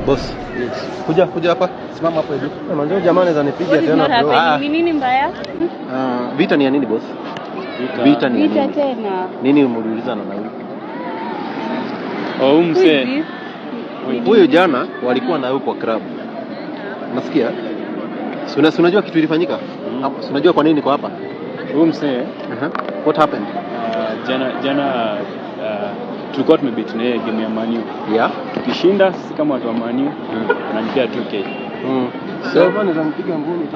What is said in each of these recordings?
Boss. Yes. Kuja hapa. Simama hapo hivi. Unajua jamaa anaweza nipiga tena bro. Ni nini mbaya? Vita ni ya nini boss? Vita ni vita tena. Nini umuuliza na nauli? Mse. Huyo jana walikuwa na huko club. Unasikia? Si unajua kitu ilifanyika? Si unajua kwa nini niko hapa? Mse. What happened? Jana tulikuwa tumebet na yeye game ya Man U. Yeah. Tukishinda sisi kama watu wa Man U tunanipea 2K. So anaweza mpiga ngumi.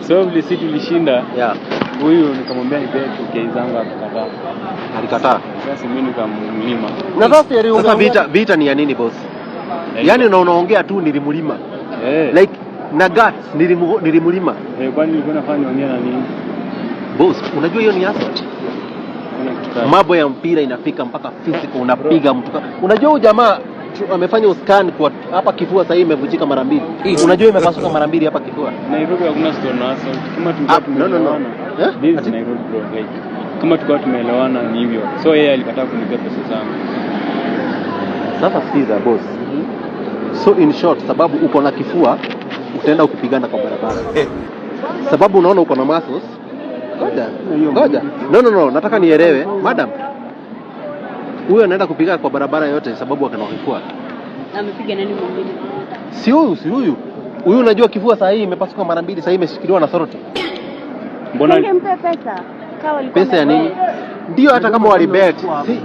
So vile sisi tulishinda. Yeah. Huyu nikamwambia nipe 2K zangu akakataa. Alikataa. Sasa mimi nikamlima. Na sasa vita ni ya nini boss? Yaani unaongea tu nilimlima. Like na guts nilimlima. Kwani nilikuwa nafanya ongea na nini? Boss, unajua hiyo ni asset. Mambo ya mpira inafika mpaka physical, unapiga mtu. Unajua huyu jamaa amefanya uscan kwa hapa kifua, sasa imevunjika mara 2. Unajua imepasuka mara 2 hapa kifua. Nairobi hakuna store na asset. Kama tulikuwa tumeelewana. This Nairobi bro, like kama tulikuwa tumeelewana ni hivyo. So yeye alikataa kunipea pesa zangu. Sasa sikiza boss. So in short, sababu uko na kifua utaenda ukipigana kwa barabara. Sababu unaona uko na muscles. Ngoja. No, nataka nielewe, madam. Huyo anaenda kupigana kwa barabara yote sababu akana kifua. Amepiga nani mwingine? Si huyu. Huyu unajua kifua saa hii imepasuka mara 2, saa hii imeshikiliwa na soroti. Mbona ungempa pesa? Pesa ya nini? Ndio hata kama walibet.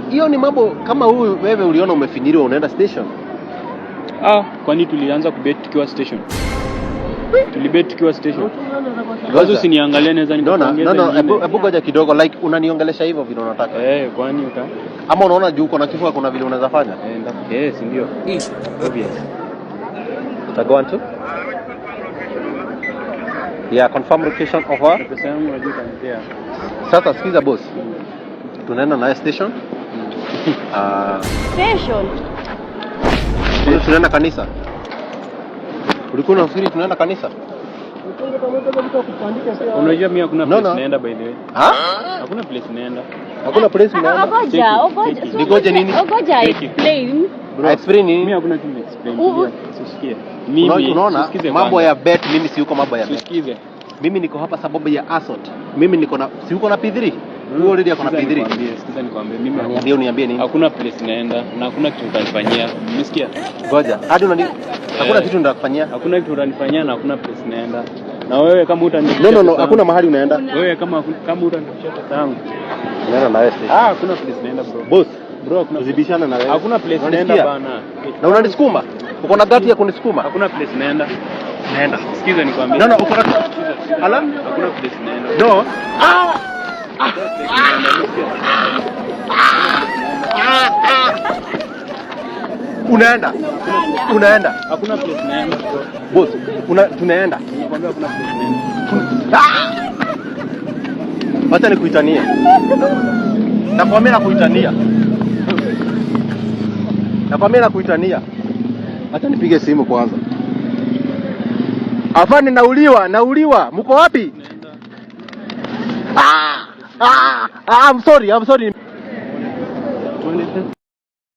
Hiyo ni mambo kama huyu wewe uliona umefinyiriwa unaenda station. Kwani tulianza kubet tukiwa station? Tulibet tukiwa station. Wazo usiniangalie naweza nikaongeza. No, hebu ngoja kidogo, like unaniongelesha hivyo vile unataka. Kwani uta? Ama unaona juu uko na kifua kuna vile unaweza fanya? Yes, ndio. Obvious. Utago to? Yeah, confirm location of her. Pesa yangu unajua kanipea. Sasa sikiza boss. Tunaenda na station? Station. Tunaenda kanisa. Ulikuwa unafikiri tunaenda kanisa? Unajua mimi hakuna place naenda by the way. Hakuna place naenda. Hakuna place naenda. Ogoja. Nigoje nini? Ogoja explain. Explain nini? Mimi hakuna kitu explain. Usikie. Mimi unaona mambo ya bet, mimi si uko mambo ya bet. Usikize. Mimi niko hapa sababu ya asset. Mimi niko na si uko na P3. Wewe already uko na P3. Sikiza nikwambie mimi ndio niambie nini? Hakuna place naenda na hakuna kitu utanifanyia. Umesikia? Ngoja. Hadi hakuna kitu nitakufanyia. Hakuna kitu utanifanyia na hakuna place naenda. Na wewe kama utanifanyia. No, hakuna mahali unaenda. Wewe kama utanifanyia pesa yangu. Unaenda na wewe. Hakuna place naenda bro. Boss, hakuna kuzibishana na wewe. Hakuna place naenda bana. Na unanisukuma? Uko na gati ya kunisukuma? Hakuna place naenda. Naenda. Sikiza nikwambie. No, uko na hakuna place naenda. No. Unaenda. Hakuna place naenda. Boss, tunaenda. Nikwambia hakuna place naenda. Acha nikuitania. Nakwambia nakuitania. Acha nipige simu kwanza. Afani nauliwa. Mko wapi? I'm sorry.